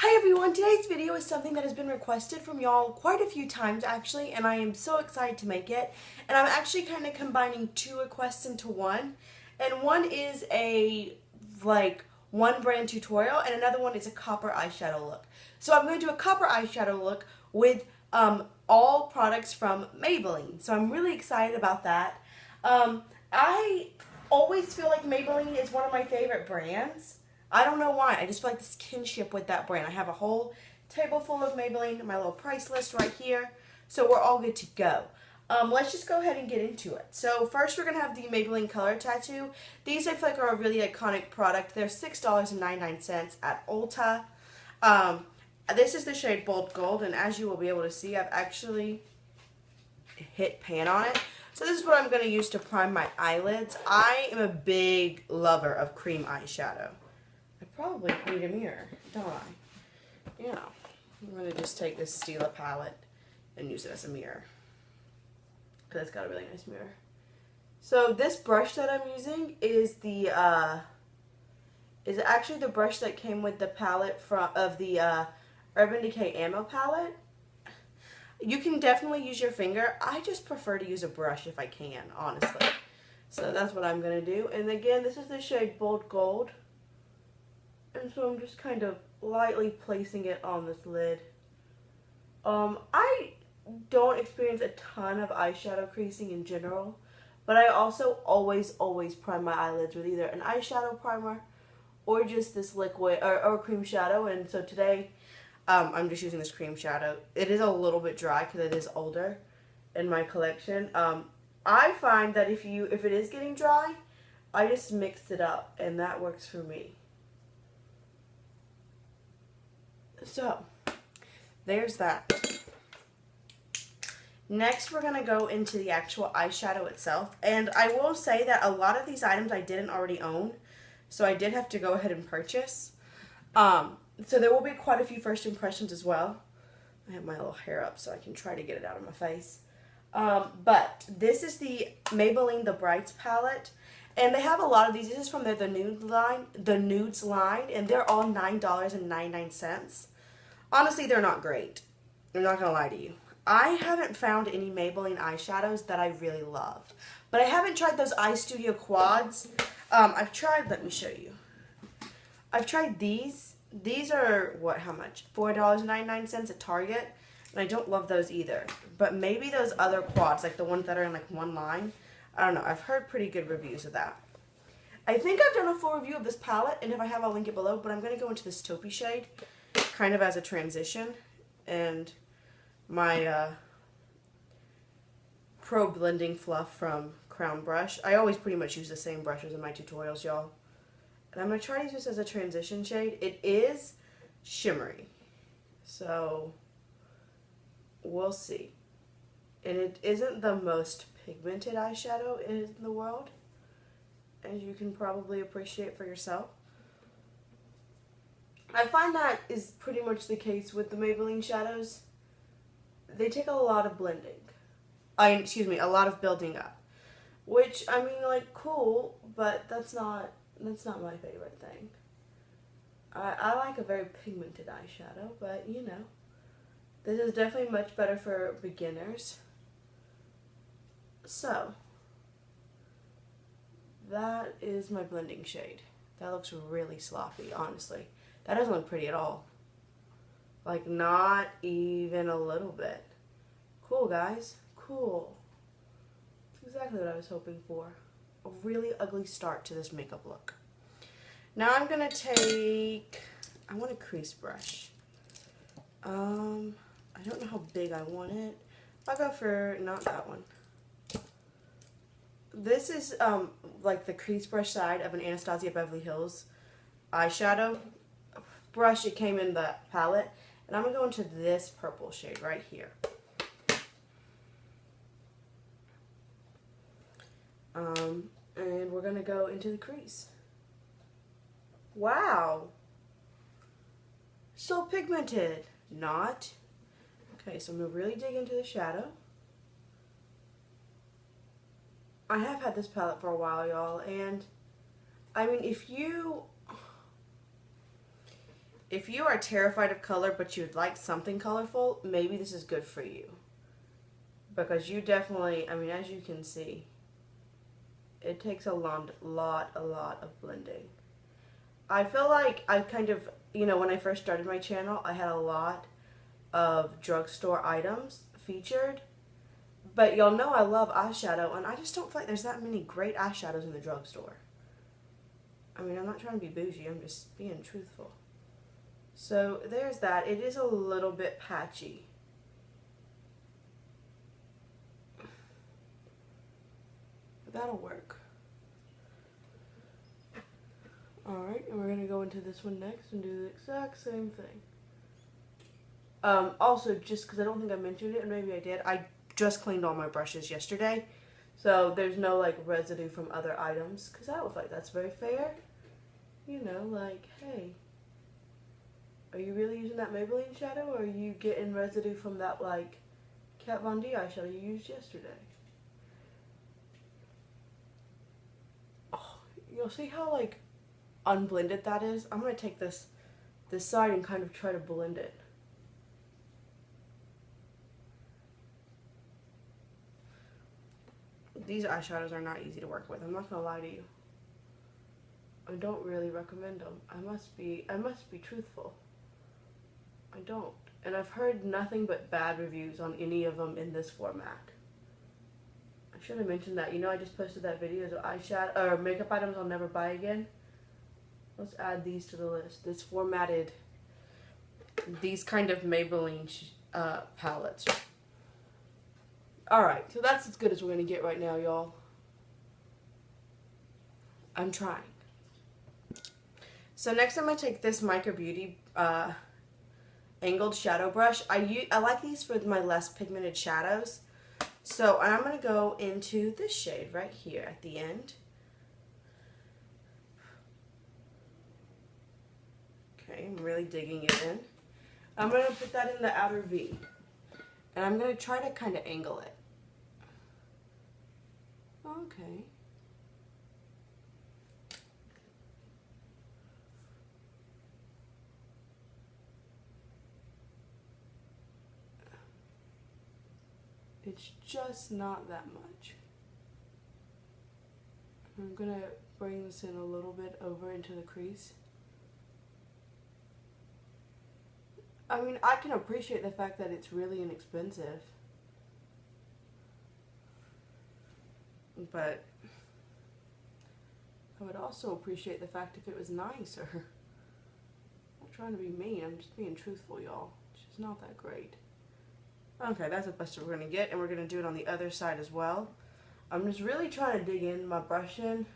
Hi everyone, today's video is something that has been requested from y'all quite a few times actually, and I am so excited to make it. And I'm actually kind of combining two requests into one. And one is a one brand tutorial and another one is a copper eyeshadow look. So I'm going to do a copper eyeshadow look with all products from Maybelline. So I'm really excited about that. I always feel like Maybelline is one of my favorite brands. I don't know why. I just feel like this kinship with that brand. I have a whole table full of Maybelline, my little price list right here. So we're all good to go. Let's just go ahead and get into it. So first we're going to have the Maybelline Color Tattoo. These I feel like are a really iconic product. They're $6.99 at Ulta. This is the shade Bold Gold, and as you will be able to see, I've actually hit pan on it. So this is what I'm going to use to prime my eyelids. I am a big lover of cream eyeshadow. I probably need a mirror, don't I? Yeah. I'm going to just take this Stila palette and use it as a mirror, because it's got a really nice mirror. So this brush that I'm using is actually the brush that came with the palette of the Urban Decay Ammo palette. You can definitely use your finger. I just prefer to use a brush if I can, honestly. So that's what I'm going to do. And again, this is the shade Bold Gold. And so I'm just kind of lightly placing it on this lid. I don't experience a ton of eyeshadow creasing in general, but I also always prime my eyelids with either an eyeshadow primer or just this liquid or cream shadow. And so today I'm just using this cream shadow. It is a little bit dry because it is older in my collection. I find that if it is getting dry, I just mix it up and that works for me. So, there's that. Next, we're going to go into the actual eyeshadow itself. And I will say that a lot of these items I didn't already own, so I did have to go ahead and purchase. So there will be quite a few first impressions as well. I have my little hair up so I can try to get it out of my face. But this is the Maybelline The Brights palette. And they have a lot of these. This is from the Nudes line, and they're all $9.99. Honestly, they're not great. I'm not going to lie to you. I haven't found any Maybelline eyeshadows that I really love. But I haven't tried those Eye Studio quads. I've tried, let me show you. I've tried these. These are, how much? $4.99 at Target. And I don't love those either. But maybe those other quads, like the ones that are in like one line. I don't know. I've heard pretty good reviews of that. I think I've done a full review of this palette, and if I have, I'll link it below. But I'm going to go into this taupey shade, kind of as a transition. And my Pro Blending Fluff from Crown Brush. I always pretty much use the same brushes in my tutorials, y'all. And I'm going to try to use this as a transition shade. It is shimmery. So, we'll see. And it isn't the most pigmented eyeshadow in the world, as you can probably appreciate for yourself. I find that is pretty much the case with the Maybelline shadows. They take a lot of blending. A lot of building up. Which, I mean, like, cool, but that's not my favorite thing. I like a very pigmented eyeshadow, but, you know, this is definitely much better for beginners. So, that is my blending shade. That looks really sloppy, honestly. That doesn't look pretty at all. Like, not even a little bit. Cool, guys. Cool. That's exactly what I was hoping for. A really ugly start to this makeup look. Now I'm going to take... I want a crease brush. I don't know how big I want it. I'll go for not that one. This is like the crease brush side of an Anastasia Beverly Hills eyeshadow brush. It came in the palette. And I'm going to go into this purple shade right here. And we're going to go into the crease. Wow. So pigmented. Not. Okay, so I'm going to really dig into the shadow. I have had this palette for a while, y'all, and I mean, if you if you are terrified of color but you'd like something colorful, maybe this is good for you. Because you definitely, I mean, as you can see, it takes a lot of blending. I feel like I kind of, you know, when I first started my channel, I had a lot of drugstore items featured. But y'all know I love eyeshadow, and I just don't feel like there's that many great eyeshadows in the drugstore. I mean, I'm not trying to be bougie, I'm just being truthful. So there's that. It is a little bit patchy. But that'll work. Alright, and we're going to go into this one next and do the exact same thing. Also, just because I don't think I mentioned it, and maybe I did, I just cleaned all my brushes yesterday. So there's no, like, residue from other items. Because I don't feel like that's very fair. You know, like, hey, are you really using that Maybelline shadow, or are you getting residue from that, like, Kat Von D eyeshadow you used yesterday? Oh, you'll see how, like, unblended that is? I'm going to take this side and kind of try to blend it. These eyeshadows are not easy to work with. I'm not going to lie to you. I don't really recommend them. I must be truthful. I don't. And I've heard nothing but bad reviews on any of them in this format. I should have mentioned that. You know, I just posted that video of eyeshadow or makeup items I'll never buy again. Let's add these to the list. This formatted, these kind of Maybelline palettes. Alright, so that's as good as we're going to get right now, y'all. I'm trying. So next I'm going to take this Micro Beauty angled shadow brush. I like these for my less pigmented shadows. So I'm going to go into this shade right here at the end. Okay, I'm really digging it in. I'm going to put that in the outer V. And I'm going to try to kind of angle it. Okay. It's just not that much. I'm going to bring this in a little bit over into the crease. I mean, I can appreciate the fact that it's really inexpensive. But I would also appreciate the fact if it was nicer. I'm not trying to be mean, I'm just being truthful, y'all. It's just not that great. Okay, that's the best we're going to get, and we're going to do it on the other side as well. I'm just really trying to dig in my brush in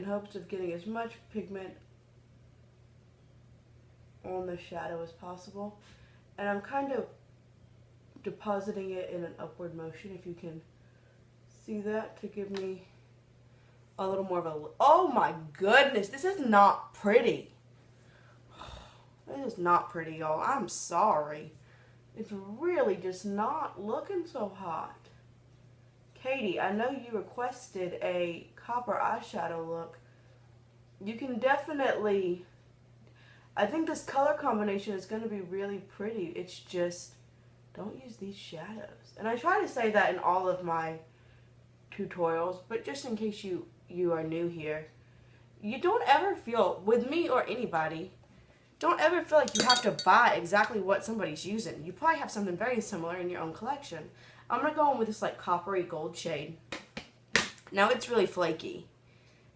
hopes of getting as much pigment on the shadow as possible. And I'm kind of depositing it in an upward motion, if you can see that, to give me a little more of a... Oh my goodness, this is not pretty. This is not pretty, y'all. I'm sorry. It's really just not looking so hot. Katie, I know you requested a copper eyeshadow look. You can definitely... I think this color combination is going to be really pretty. It's just, don't use these shadows. And I try to say that in all of my tutorials, but just in case you are new here, you don't ever feel, with me or anybody, don't ever feel like you have to buy exactly what somebody's using. You probably have something very similar in your own collection. I'm going to go in with this like coppery gold shade. Now it's really flaky.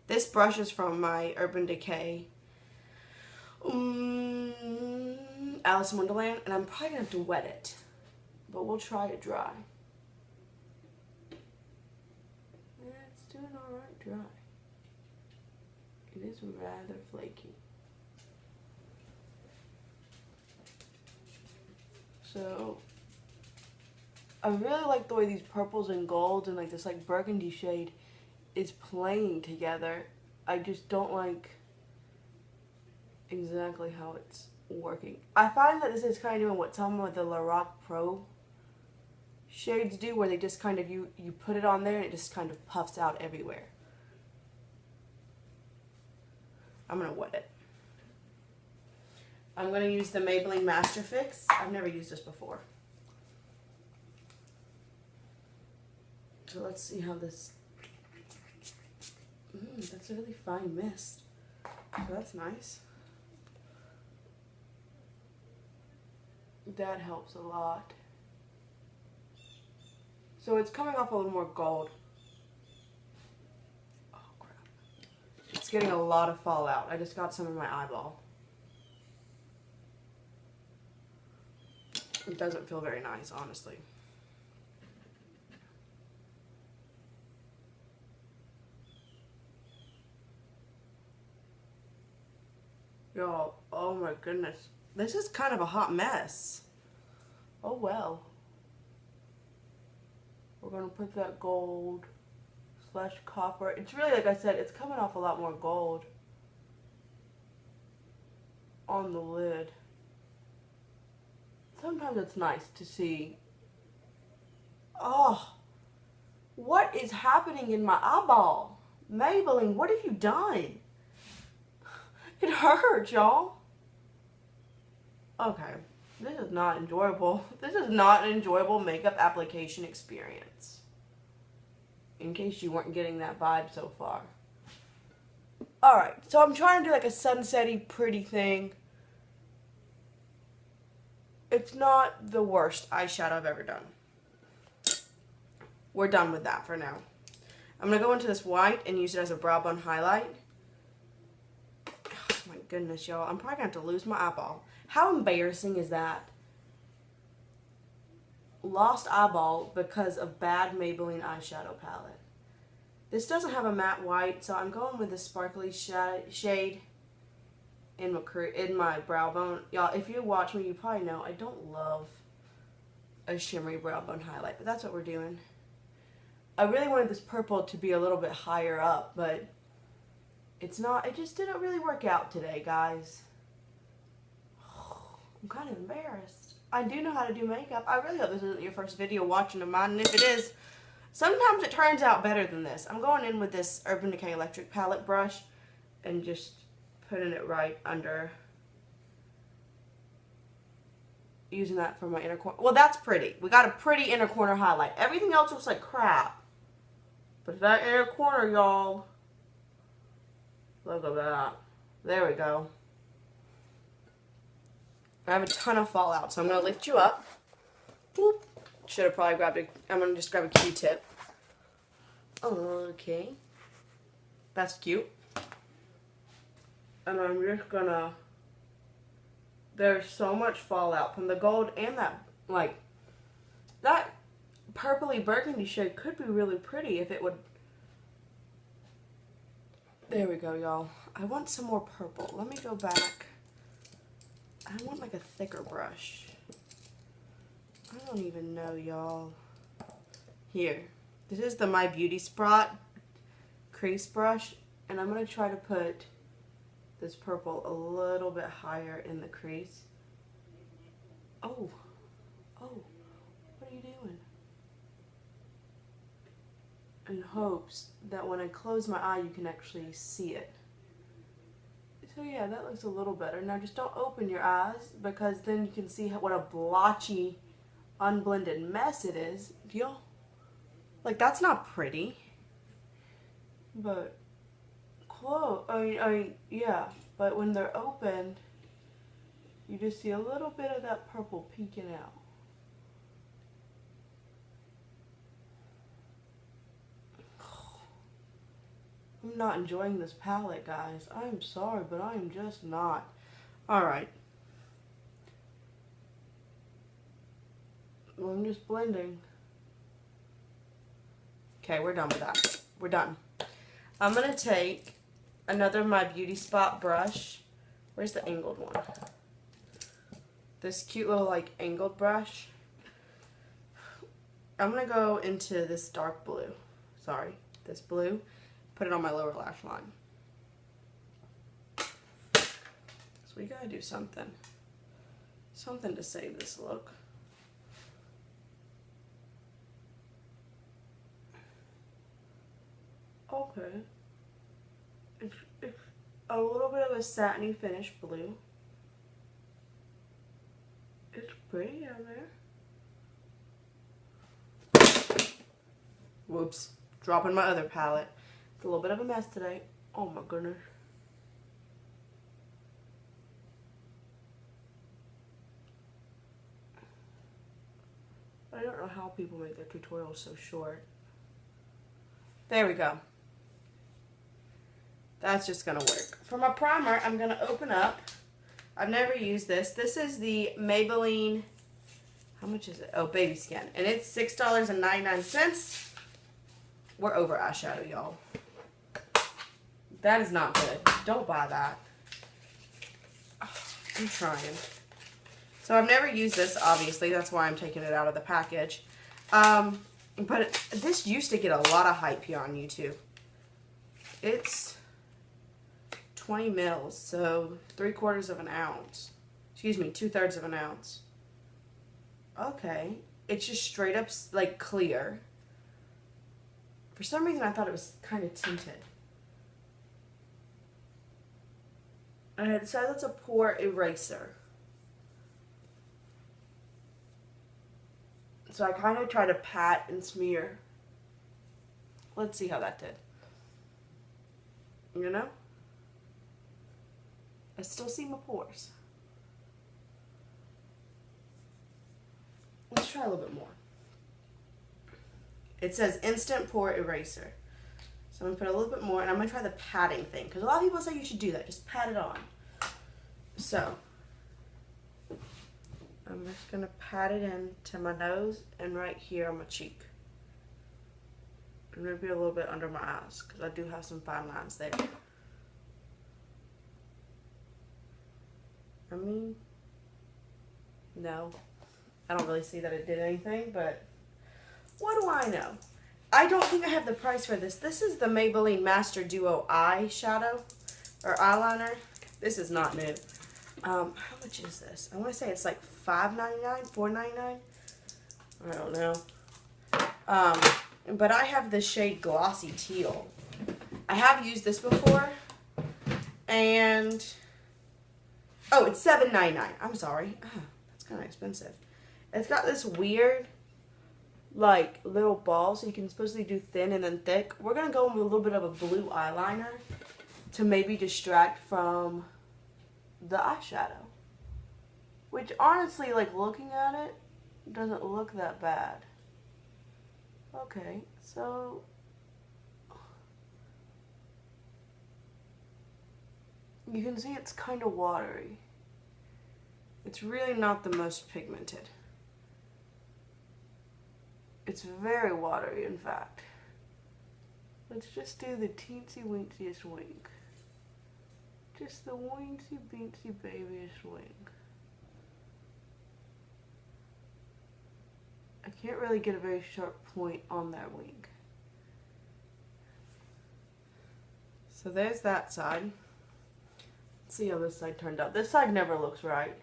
This brush is from my Urban Decay Alice in Wonderland, and I'm probably going to have to wet it. But we'll try it dry. It's doing alright dry. It is rather flaky. So, I really like the way these purples and golds and like this like burgundy shade is playing together. I just don't like exactly how it's working. I find that this is kind of doing what some of the Lorac Pro shades do, where they just kind of, you put it on there and it just kind of puffs out everywhere. I'm going to wet it. I'm going to use the Maybelline Master Fix. I've never used this before. So let's see how this... that's a really fine mist. So that's nice. That helps a lot. So it's coming off a little more gold. Oh crap. It's getting a lot of fallout. I just got some in my eyeball. It doesn't feel very nice, honestly. Y'all, oh my goodness. This is kind of a hot mess. Oh well. We're going to put that gold / copper. It's really, like I said, it's coming off a lot more gold on the lid. Sometimes it's nice to see. Oh, what is happening in my eyeball? Maybelline, what have you done? It hurts, y'all. Okay, this is not enjoyable. This is not an enjoyable makeup application experience. In case you weren't getting that vibe so far. Alright, so I'm trying to do like a sunsetty pretty thing. It's not the worst eyeshadow I've ever done. We're done with that for now. I'm going to go into this white and use it as a brow bone highlight. Oh my goodness, y'all. I'm probably going to have to lose my eyeball. How embarrassing is that? Lost eyeball because of bad Maybelline eyeshadow palette. This doesn't have a matte white, so I'm going with this sparkly shade in my brow bone. Y'all, if you watch me, you probably know I don't love a shimmery brow bone highlight, but that's what we're doing. I really wanted this purple to be a little bit higher up, but it's not. It just didn't really work out today, guys. I'm kind of embarrassed. I do know how to do makeup. I really hope this isn't your first video watching of mine, and if it is, sometimes it turns out better than this. I'm going in with this Urban Decay Electric Palette brush and just putting it right under. Using that for my inner corner. Well, that's pretty. We got a pretty inner corner highlight. Everything else looks like crap. But that inner corner, y'all. Look at that. There we go. I have a ton of fallout, so I'm going to lift you up. Boop. Should have probably grabbed I'm going to just grab a Q-tip. Okay. That's cute. And I'm just going to... There's so much fallout from the gold and that, like, that purpley burgundy shade could be really pretty if it would... There we go, y'all. I want some more purple. Let me go back. I want like a thicker brush. I don't even know, y'all. Here. This is the My Beauty Spot crease brush, and I'm going to try to put this purple a little bit higher in the crease. Oh. Oh. What are you doing? In hopes that when I close my eye, you can actually see it. So yeah, that looks a little better. Now just don't open your eyes, because then you can see what a blotchy, unblended mess it is. Do y'all? Like, that's not pretty. But close. I mean, yeah. But when they're opened, you just see a little bit of that purple peeking out. I'm not enjoying this palette, guys. I'm sorry, but I'm just not. Alright. Well, I'm just blending. Okay, we're done with that. We're done. I'm going to take another My Beauty Spot brush. Where's the angled one? This cute little, like, angled brush. I'm going to go into this dark blue. Sorry, this blue. Put it on my lower lash line. So we gotta do something. Something to save this look. Okay. It's a little bit of a satiny finish blue. pretty down there. Whoops. Dropping my other palette. It's a little bit of a mess today. Oh my goodness. I don't know how people make their tutorials so short. There we go. That's just going to work. For my primer, I'm going to open up. I've never used this. This is the Maybelline, how much is it? Oh, Baby Skin. And it's $6.99. We're over eyeshadow, y'all. That is not good. Don't buy that. I'm trying. So I've never used this, obviously. That's why I'm taking it out of the package. But this used to get a lot of hype here on YouTube. It's 20 mils, so 3/4 of an ounce. Excuse me, 2/3 of an ounce. Okay. It's just straight up, like, clear. For some reason, I thought it was kind of tinted. And it says it's a Pore Eraser. So I kind of try to pat and smear. Let's see how that did. You know? I still see my pores. Let's try a little bit more. It says Instant Pore Eraser. So I'm going to put a little bit more, and I'm going to try the patting thing. Because a lot of people say you should do that. Just pat it on. So, I'm just going to pat it into my nose and right here on my cheek. And maybe a little bit under my eyes, because I do have some fine lines there. I mean, no. I don't really see that it did anything, but what do I know? I don't think I have the price for this. This is the Maybelline Master Duo Eyeshadow, or Eyeliner. This is not new. How much is this? I want to say it's like $5.99, $4.99. I don't know. But I have the shade Glossy Teal. I have used this before, and oh, it's $7.99. I'm sorry. That's kind of expensive. It's got this weird, like, little ball, so you can supposedly do thin and then thick. We're going to go with a little bit of a blue eyeliner to maybe distract from the eyeshadow. Which, honestly, like, looking at it, doesn't look that bad. Okay, so you can see it's kind of watery. It's really not the most pigmented. It's very watery, in fact. Let's just do the teensy weensiest wink. Just the weensy beensy babyest wink. I can't really get a very sharp point on that wink. So there's that side. Let's see how this side turned out. This side never looks right.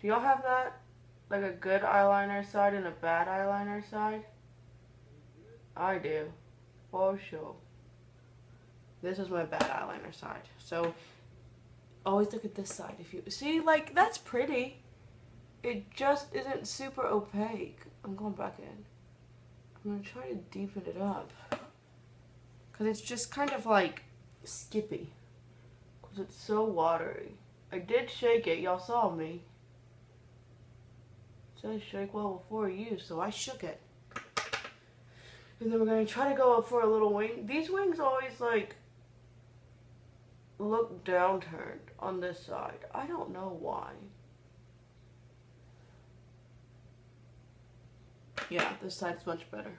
Do y'all have that? Like a good eyeliner side and a bad eyeliner side? I do. For sure. This is my bad eyeliner side. So, always look at this side. If you see, like, that's pretty. It just isn't super opaque. I'm going back in. I'm going to try to deepen it up. Because it's just kind of like skippy. Because it's so watery. I did shake it. Y'all saw me. It says shake well before use, so I shook it. And then we're going to try to go up for a little wing. These wings always, like, look downturned on this side. I don't know why. Yeah, this side's much better.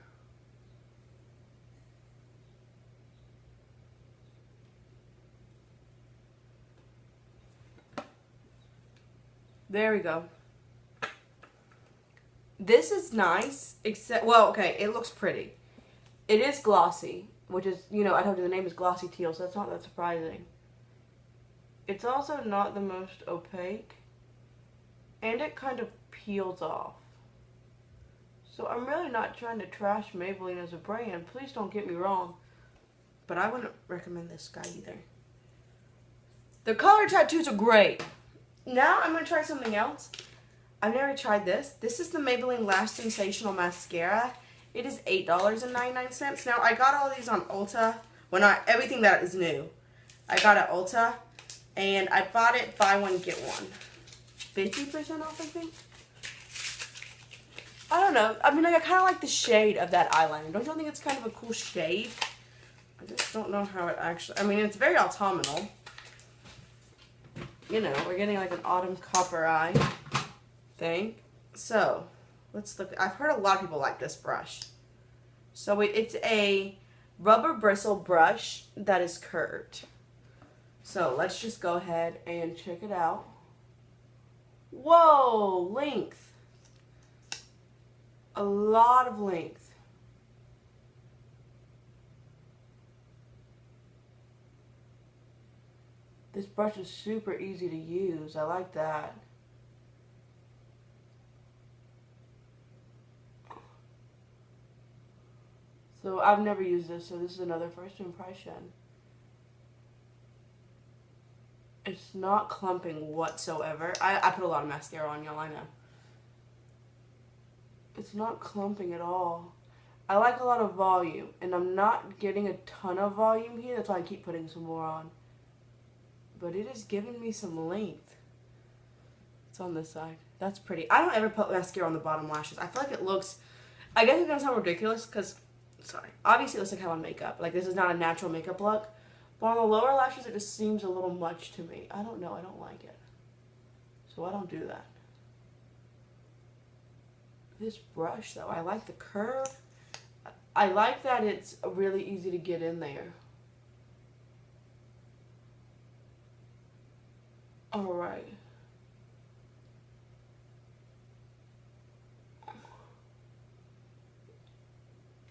There we go. This is nice, except, well, okay, it looks pretty. It is glossy, which is, you know, I told you the name is Glossy Teal, so that's not that surprising. It's also not the most opaque, and it kind of peels off. So I'm really not trying to trash Maybelline as a brand. Please don't get me wrong. But I wouldn't recommend this guy either. The color tattoos are great. Now I'm going to try something else. I've never tried this. This is the Maybelline Lash Sensational Mascara. It is $8.99. Now, I got all these on Ulta. Well, not everything that is new. I got at Ulta, and I bought it buy one, get one. 50% off, I think. I don't know. I mean, like, I kind of like the shade of that eyeliner. Don't you think it's kind of a cool shade? I just don't know how it actually... I mean, it's very autumnal. You know, we're getting like an autumn copper eye thing. So, let's look. I've heard a lot of people like this brush. So, it's a rubber bristle brush that is curved. So, let's just go ahead and check it out. Whoa! Length. A lot of length. This brush is super easy to use. I like that. So I've never used this, so this is another first impression. It's not clumping whatsoever. I put a lot of mascara on, y'all, I know. It's not clumping at all. I like a lot of volume, and I'm not getting a ton of volume here. That's why I keep putting some more on. But it is giving me some length. It's on this side. That's pretty. I don't ever put mascara on the bottom lashes. I feel like it looks... I guess it's going to sound ridiculous because... Sorry. Obviously, it looks like I have on makeup. Like, this is not a natural makeup look. But on the lower lashes, it just seems a little much to me. I don't know. I don't like it. So I don't do that. This brush, though, I like the curve. I like that it's really easy to get in there. Alright.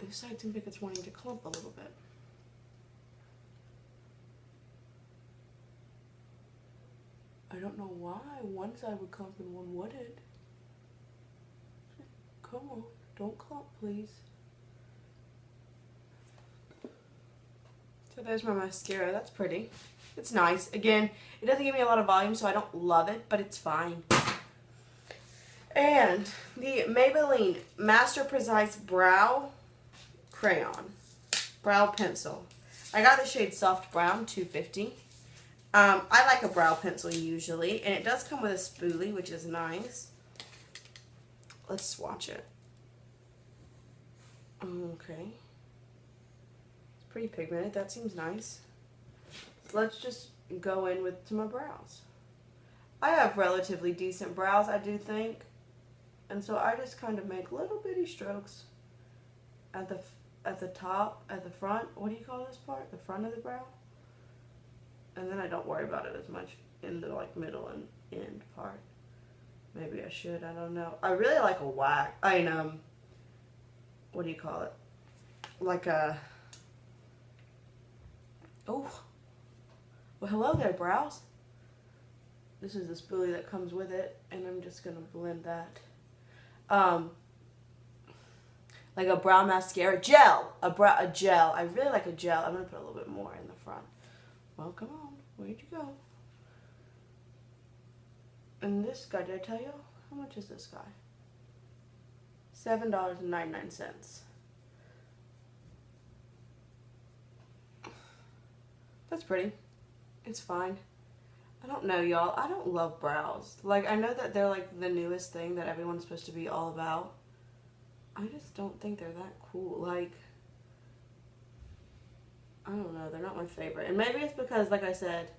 This side seems like it's wanting to clump a little bit. I don't know why one side would clump and one wouldn't. Come on, don't clump, please. So there's my mascara. That's pretty. It's nice. Again, it doesn't give me a lot of volume, so I don't love it, but it's fine. And the Maybelline Master Precise Brow Crayon. Brow Pencil. I got the shade Soft Brown, $2.50. I like a brow pencil usually, and it does come with a spoolie, which is nice. Let's swatch it. Okay. It's pretty pigmented. That seems nice. Let's just go in to my brows. I have relatively decent brows, I do think. And so I just kind of make little bitty strokes at the top, at the front. What do you call this part? The front of the brow? And then I don't worry about it as much in the like middle and end part. Maybe I should, I don't know. I really like a wax. What do you call it? Like a... Oh. Well, hello there, brows. This is the spoolie that comes with it, and I'm just going to blend that. Like a brow mascara. Gel! A gel. I really like a gel. I'm going to put a little bit more in the front. Well, come on. Where'd you go? And this guy, did I tell you? How much is this guy? $7.99. That's pretty. It's fine. I don't know, y'all. I don't love brows. Like, I know that they're like the newest thing that everyone's supposed to be all about. I just don't think they're that cool. Like, I don't know. They're not my favorite. And maybe it's because, like I said,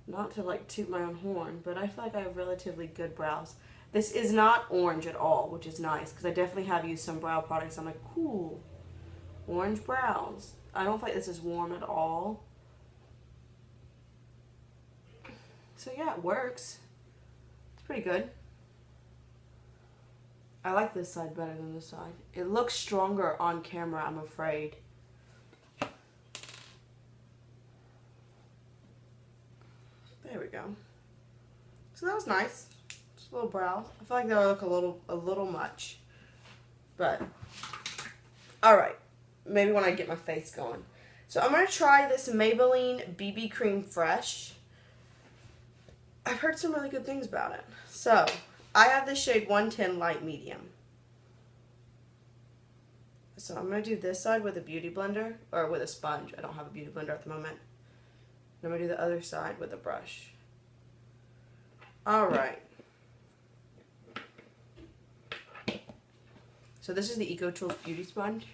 not to like toot my own horn, but I feel like I have relatively good brows. This is not orange at all, which is nice, because I definitely have used some brow products. I'm like, cool. Orange brows. I don't feel like this is warm at all. So yeah, it works. It's pretty good. I like this side better than this side. It looks stronger on camera, I'm afraid. There we go. So that was nice. Just a little brows. I feel like they look a little much. But, alright. Maybe when I get my face going. So I'm going to try this Maybelline BB Cream Fresh. I've heard some really good things about it. So, I have the shade 110 Light Medium. So I'm going to do this side with a beauty blender, or with a sponge. I don't have a beauty blender at the moment. And I'm going to do the other side with a brush. Alright. So this is the EcoTools Beauty Sponge.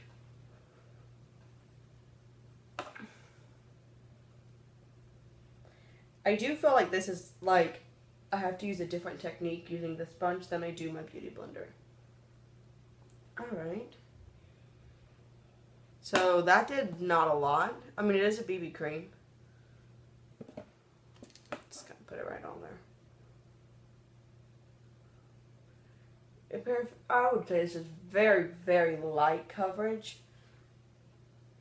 I do feel like this is like, I have to use a different technique using the sponge than I do my beauty blender. Alright. So that did not a lot. I mean, it is a BB cream. Just gonna put it right on there. I would say this is very, very light coverage.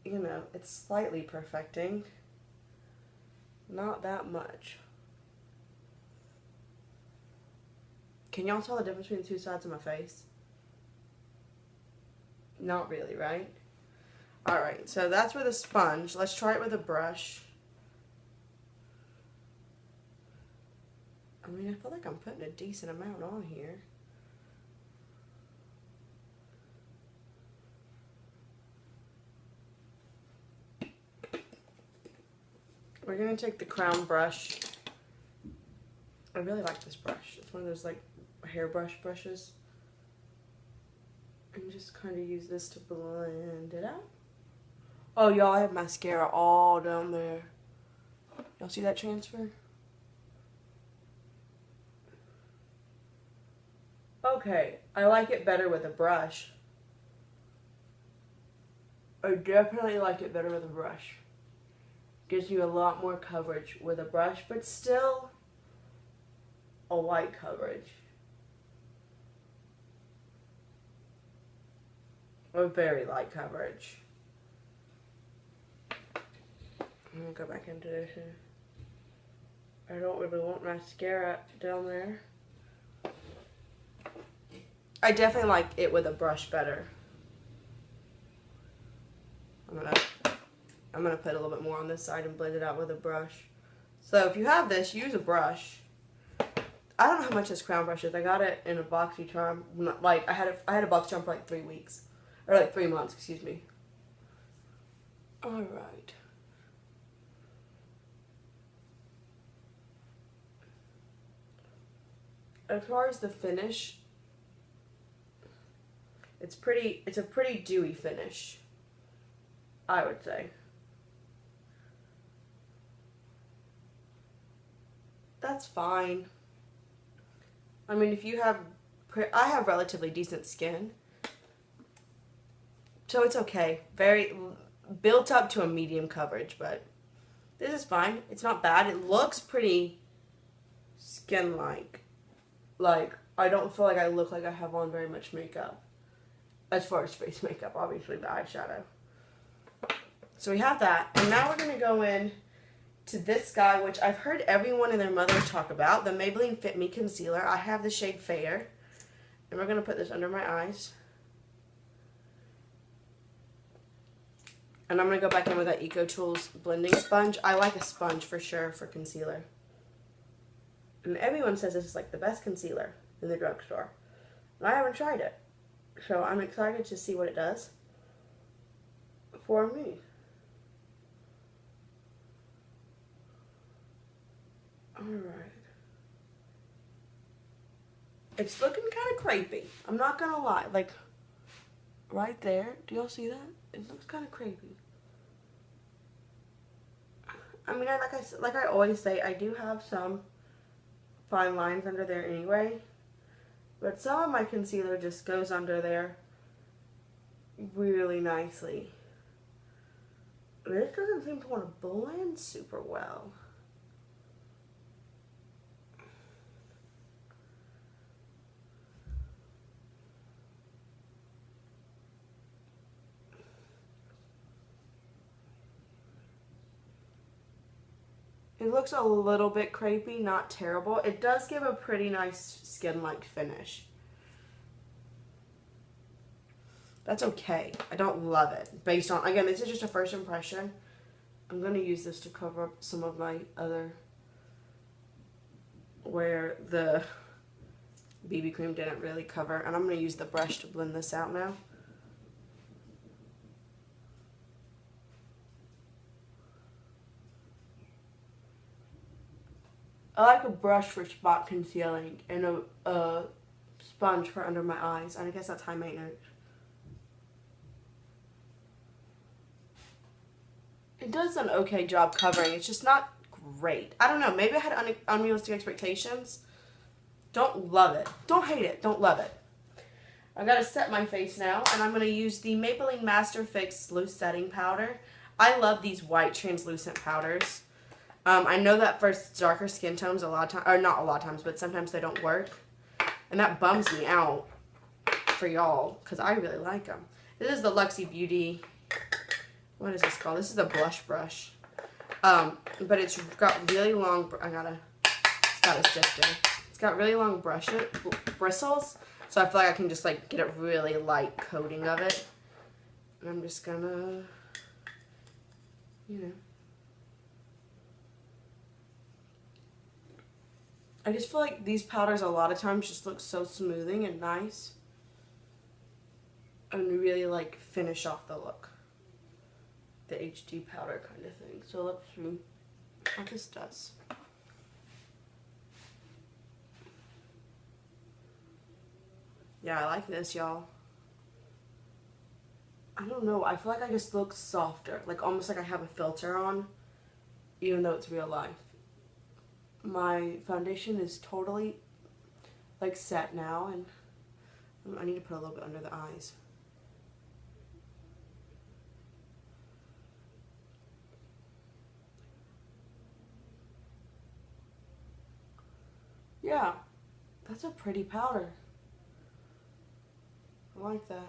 You know, it's slightly perfecting. Not that much. Can y'all tell the difference between the two sides of my face? Not really, right? Alright, so that's with a sponge. Let's try it with a brush. I mean, I feel like I'm putting a decent amount on here. We're going to take the Crown brush. I really like this brush. It's one of those like hairbrush brushes. And just kind of use this to blend it out. Oh, y'all, I have mascara all down there. Y'all see that transfer? Okay, I like it better with a brush. I definitely like it better with a brush. Gives you a lot more coverage with a brush, but still a light coverage. Or very light coverage. I'm gonna go back into this here. I don't really want mascara down there. I definitely like it with a brush better. I'm gonna put a little bit more on this side and blend it out with a brush. So if you have this, use a brush. I don't know how much this Crown brush is. I got it in a boxy charm. Like I had a box charm for like 3 weeks, or like 3 months, excuse me. All right. As far as the finish, it's a pretty dewy finish, I would say. That's fine. I mean, if you have, I have relatively decent skin, so it's okay. Very built up to a medium coverage, but this is fine. It's not bad. It looks pretty skin-like. Like, I don't feel like I look like I have on very much makeup. As far as face makeup, obviously the eyeshadow. So we have that, and now we're going to go in to this guy, which I've heard everyone and their mother talk about, the Maybelline Fit Me Concealer. I have the shade Fair, and we're going to put this under my eyes. And I'm going to go back in with that EcoTools blending sponge. I like a sponge for sure for concealer. And everyone says this is like the best concealer in the drugstore. And I haven't tried it. So I'm excited to see what it does for me. Alright. It's looking kind of crepey. I'm not going to lie. Like, right there. Do y'all see that? It looks kind of crepey. I mean, like I always say, I do have some fine lines under there anyway. But some of my concealer just goes under there really nicely. This doesn't seem to want to blend super well. It looks a little bit crepey, not terrible. It does give a pretty nice skin-like finish. That's okay. I don't love it. Based on, again, this is just a first impression. I'm going to use this to cover up some of my other, where the BB cream didn't really cover. And I'm going to use the brush to blend this out now. I like a brush for spot concealing and a sponge for under my eyes. I guess that's high maintenance. It does an okay job covering. It's just not great. I don't know. Maybe I had unrealistic expectations. Don't love it. Don't hate it. Don't love it. I've got to set my face now, and I'm going to use the Maybelline Master Fix Loose Setting Powder. I love these white translucent powders. I know that for darker skin tones a lot of times, or not a lot of times, but sometimes they don't work. And that bums me out for y'all, because I really like them. This is the Luxie Beauty, what is this called? This is the blush brush. But it's got really long, it's got a sifter. It's got really long bristles, so I feel like I can just like get a really light coating of it. And I'm just gonna, you know. I just feel like these powders a lot of times just look so smoothing and nice. And really like finish off the look. The HD powder kind of thing. So let's see how this does. Yeah, I like this, y'all. I don't know. I feel like I just look softer. Like almost like I have a filter on. Even though it's real life. My foundation is totally like set now, and I need to put a little bit under the eyes. Yeah, that's a pretty powder. I like that.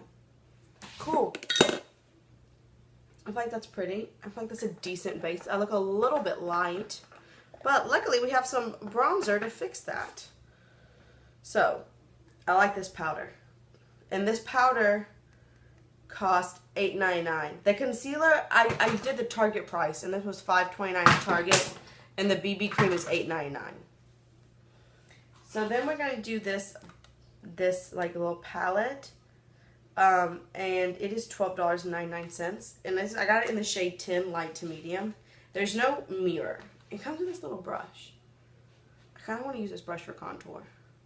Cool. I feel like that's pretty. I feel like that's a decent base. I look a little bit light. But luckily we have some bronzer to fix that. So, I like this powder. And this powder cost $8.99. The concealer, I did the Target price, and this was $5.29 at Target. And the BB cream is $8.99. So then we're going to do this like little palette. And it is $12.99. And this, I got it in the shade 10 light to medium. There's no mirror. It comes with this little brush. I kind of want to use this brush for contour.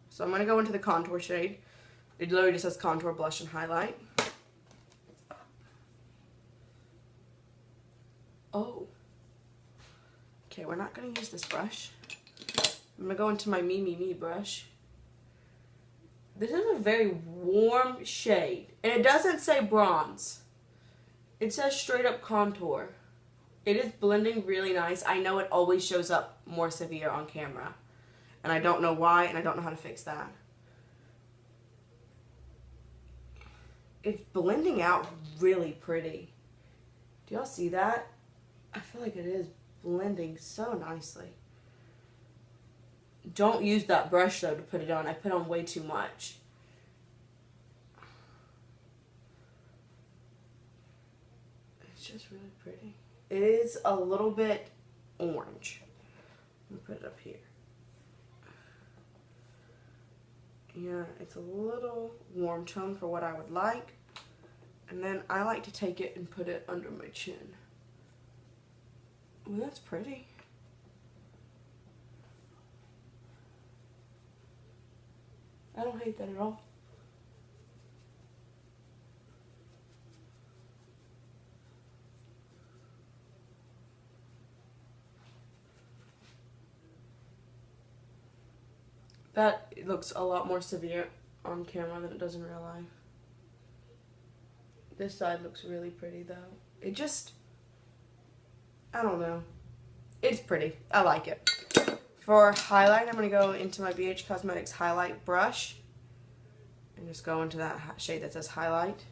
So I'm going to go into the contour shade. It literally just says contour, blush, and highlight. Oh. Okay, we're not going to use this brush. I'm going to go into my Me brush. This is a very warm shade. And it doesn't say bronze. It says straight up contour. It is blending really nice. I know it always shows up more severe on camera. And I don't know why, and I don't know how to fix that. It's blending out really pretty. Do y'all see that? I feel like it is blending so nicely. Don't use that brush though to put it on. I put on way too much. It's just really pretty. It is a little bit orange. Let me put it up here. Yeah, it's a little warm tone for what I would like. And then I like to take it and put it under my chin. Ooh, that's pretty. I don't hate that at all. That looks a lot more severe on camera than it does in real life. This side looks really pretty though. It just, I don't know. It's pretty. I like it. For highlight, I'm going to go into my BH Cosmetics highlight brush. And just go into that shade that says highlight.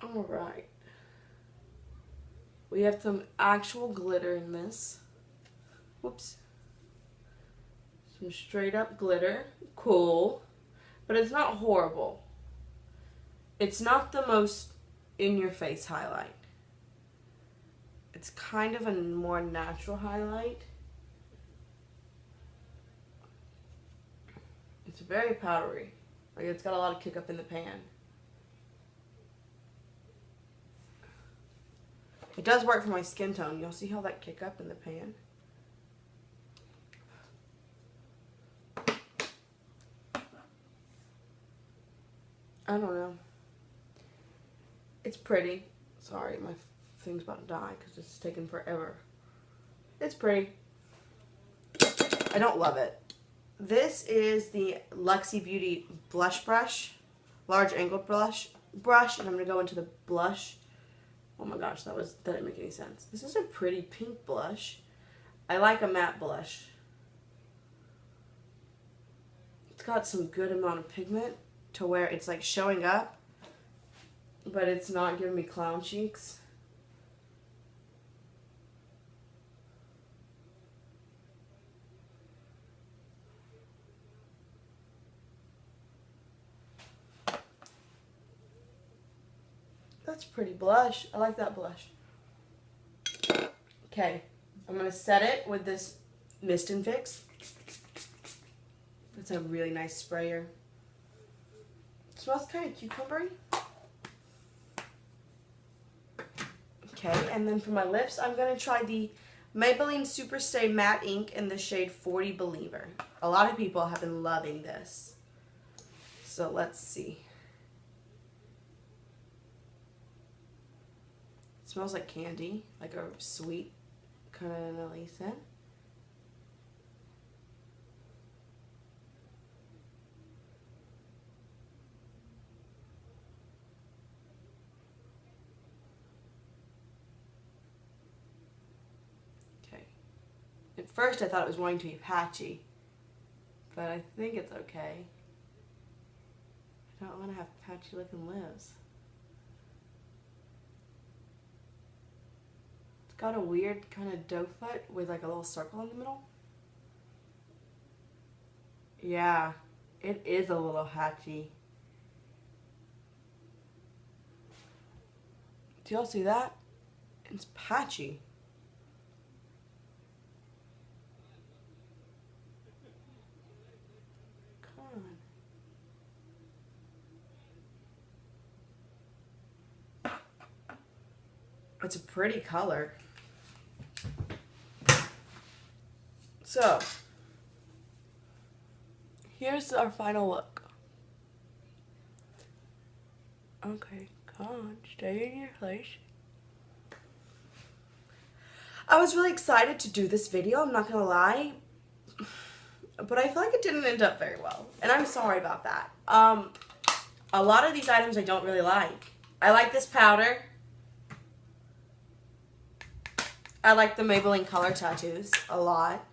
Alright. We have some actual glitter in this. Whoops. Some straight up glitter. Cool. But it's not horrible. It's not the most in your face highlight. It's kind of a more natural highlight. It's very powdery. Like, it's got a lot of kick up in the pan. It does work for my skin tone. You'll see how that kick up in the pan. I don't know. It's pretty. Sorry, my thing's about to die because it's taking forever. It's pretty. I don't love it. This is the Luxie Beauty Blush Brush. Large angled brush. And I'm going to go into the blush. Oh my gosh, that didn't make any sense. This is a pretty pink blush. I like a matte blush. It's got some good amount of pigment to where it's like showing up, but it's not giving me clown cheeks. That's a pretty blush. I like that blush. Okay, I'm going to set it with this Mist and Fix. It's a really nice sprayer. It smells kind of cucumbery. Okay, and then for my lips, I'm going to try the Maybelline Superstay Matte Ink in the shade 40 Believer. A lot of people have been loving this. So let's see. It smells like candy, like a sweet kind of vanilla scent. At first I thought it was going to be patchy, but I think it's okay. I don't want to have patchy looking lips. It's got a weird kind of doe foot with like a little circle in the middle. Yeah, it is a little patchy. Do y'all see that? It's patchy. It's a pretty color. So, here's our final look. Okay, come on, stay in your place. I was really excited to do this video, I'm not gonna lie. But I feel like it didn't end up very well. And I'm sorry about that. A lot of these items I don't really like. I like this powder. I like the Maybelline Color Tattoos a lot.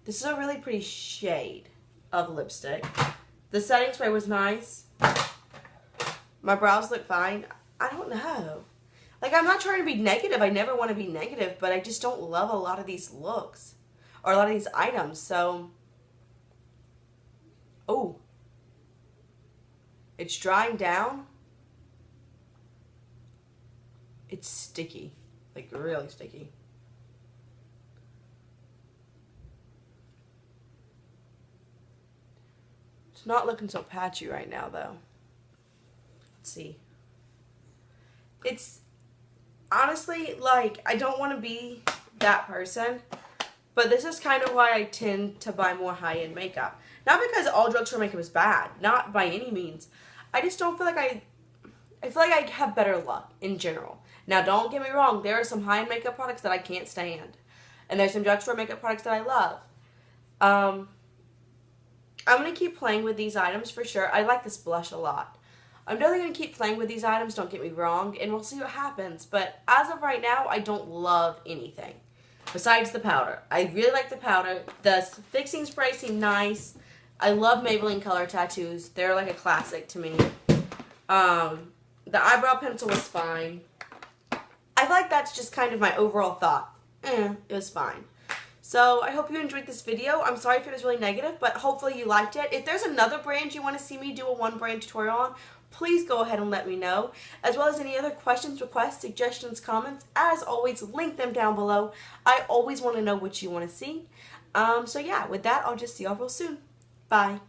This is a really pretty shade of lipstick. The setting spray was nice. My brows look fine. I don't know. Like, I'm not trying to be negative. I never want to be negative, but I just don't love a lot of these looks. Or a lot of these items, so... Oh. It's drying down. It's sticky. Like, really sticky. It's not looking so patchy right now, though. Let's see. It's honestly, like, I don't want to be that person, but this is kind of why I tend to buy more high-end makeup. Not because all drugstore makeup is bad, not by any means. I just don't feel like I feel like I have better luck in general. Now, don't get me wrong, there are some high-end makeup products that I can't stand, and there's some drugstore makeup products that I love. I'm going to keep playing with these items for sure. I like this blush a lot. I'm definitely going to keep playing with these items, don't get me wrong, and we'll see what happens. But as of right now, I don't love anything besides the powder. I really like the powder. The fixing spray seemed nice. I love Maybelline Color Tattoos. They're like a classic to me. The eyebrow pencil was fine. I feel like that's just kind of my overall thought. It was fine. So I hope you enjoyed this video. I'm sorry if it was really negative, but hopefully you liked it. If there's another brand you want to see me do a one brand tutorial on, please go ahead and let me know. As well as any other questions, requests, suggestions, comments. As always, link them down below. I always want to know what you want to see. So yeah, with that, I'll just see y'all real soon. Bye.